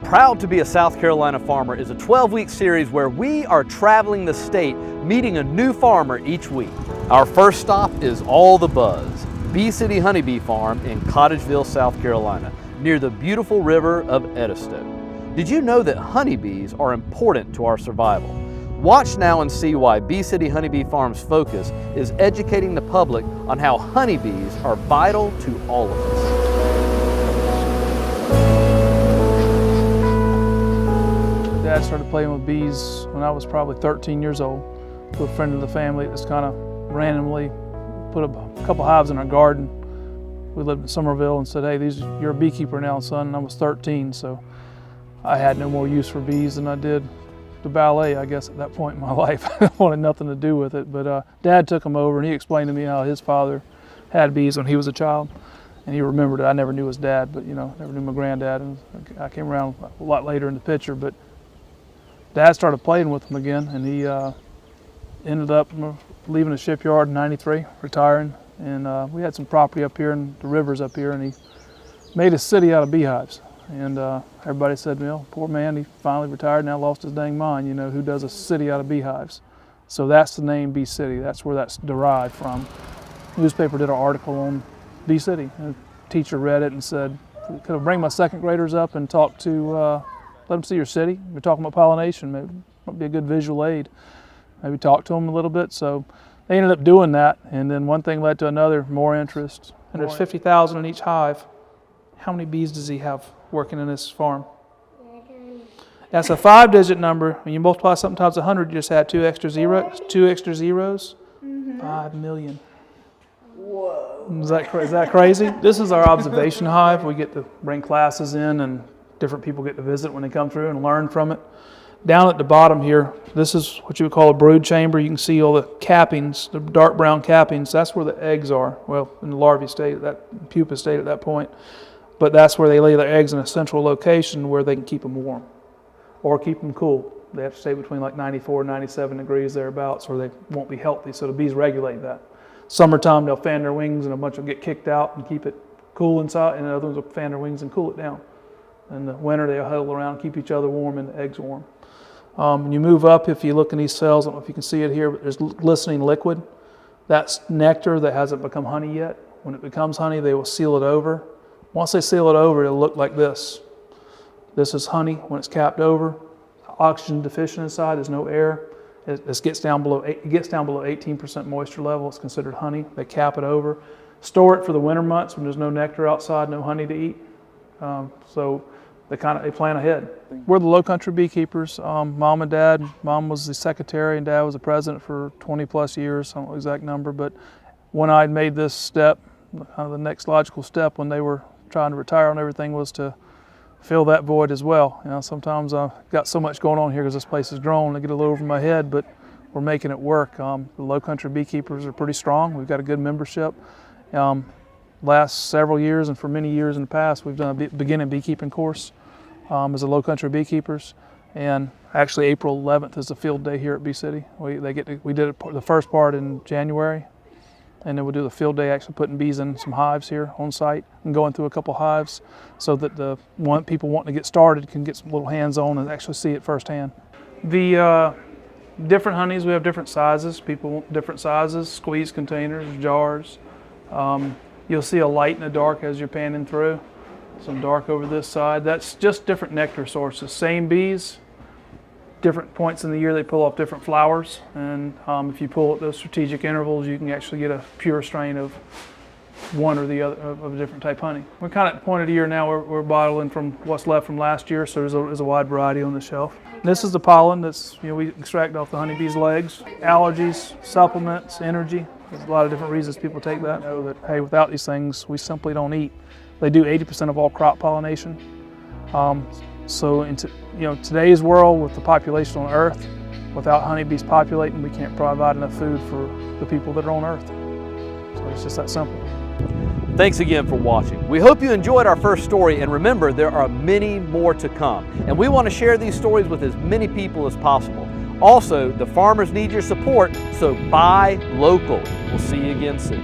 Proud to be a South Carolina Farmer is a 12-week series where we are traveling the state, meeting a new farmer each week. Our first stop is All the Buzz, Bee City Honeybee Farm in Cottageville, South Carolina, near the beautiful river of Edisto. Did you know that honeybees are important to our survival? Watch now and see why Bee City Honeybee Farm's focus is educating the public on how honeybees are vital to all of us. Dad started playing with bees when I was probably 13 years old with a friend of the family that just kind of randomly put a couple hives in our garden. We lived in Somerville and said, hey, you're a beekeeper now, son, and I was 13, so I had no more use for bees than I did the ballet, I guess, at that point in my life. I wanted nothing to do with it, but Dad took him over and he explained to me how his father had bees when he was a child, and he remembered it. I never knew his dad, but never knew my granddad, and I came around a lot later in the picture, but Dad started playing with them again, and he ended up leaving the shipyard in '93, retiring, and we had some property up here in the rivers up here, and he made a city out of beehives. And everybody said, well, poor man, he finally retired, now lost his dang mind, who does a city out of beehives? So that's the name Bee City, that's where that's derived from. The newspaper did an article on Bee City, and a teacher read it and said, could I bring my second graders up and talk to let them see your city? We're talking about pollination. Maybe might be a good visual aid. Maybe talk to them a little bit. So they ended up doing that, and then one thing led to another, more interest. And there's 50,000 in each hive. How many bees does he have working in this farm? That's a 5-digit number. When you multiply something times 100, you just add two extra zeros. Mm-hmm. 5 million. Whoa. Is that crazy? This is our observation hive. We get to bring classes in, and different people get to visit when they come through and learn from it. Down at the bottom here, this is what you would call a brood chamber. You can see all the cappings, the dark brown cappings. That's where the eggs are. Well, in the larvae state, that pupa state at that point. But that's where they lay their eggs in a central location where they can keep them warm or keep them cool. They have to stay between like 94, 97 degrees thereabouts, or they won't be healthy. So the bees regulate that. Summertime, they'll fan their wings, and a bunch will get kicked out and keep it cool inside, and the other ones will fan their wings and cool it down. In the winter, they'll huddle around, keep each other warm, and the eggs warm. When you move up, if you look in these cells, I don't know if you can see it here, but there's glistening liquid. That's nectar that hasn't become honey yet. When it becomes honey, they will seal it over. Once they seal it over, it'll look like this. This is honey when it's capped over. Oxygen deficient inside, there's no air. It gets down below 18% moisture level. It's considered honey. They cap it over. Store it for the winter months when there's no nectar outside, no honey to eat. So they plan ahead. We're the Low Country beekeepers. Mom and Dad. Mom was the secretary and Dad was the president for 20 plus years. I don't know the exact number, but when I made this step, kind of the next logical step when they were trying to retire and everything was to fill that void as well. Sometimes I've got so much going on here because this place has grown, I get a little over my head, but we're making it work. The Low Country beekeepers are pretty strong. We've got a good membership. Last several years and for many years in the past, we've done a beginning beekeeping course as a Low Country beekeepers. And actually April 11th is the field day here at Bee City. We did the first part in January, and then we'll do the field day actually putting bees in some hives here on site and going through a couple hives so that people wanting to get started can get some little hands-on and actually see it firsthand. The different honeys, we have different sizes. People want different sizes, squeeze containers, jars. You'll see a light in the dark as you're panning through. Some dark over this side. That's just different nectar sources. Same bees, different points in the year they pull off different flowers. And if you pull at those strategic intervals, you can actually get a pure strain of one or the other of a different type honey. We're kind of at the point of the year now where we're bottling from what's left from last year, so there's a wide variety on the shelf. This is the pollen that's we extract off the honeybee's legs. Allergies, supplements, energy. There's a lot of different reasons people take that. Know that, hey, without these things, we simply don't eat. They do 80% of all crop pollination. So in today's world, with the population on Earth, without honeybees populating, we can't provide enough food for the people that are on Earth. So it's just that simple. Thanks again for watching. We hope you enjoyed our first story, and remember, there are many more to come. And we want to share these stories with as many people as possible. Also, the farmers need your support, so buy local. We'll see you again soon.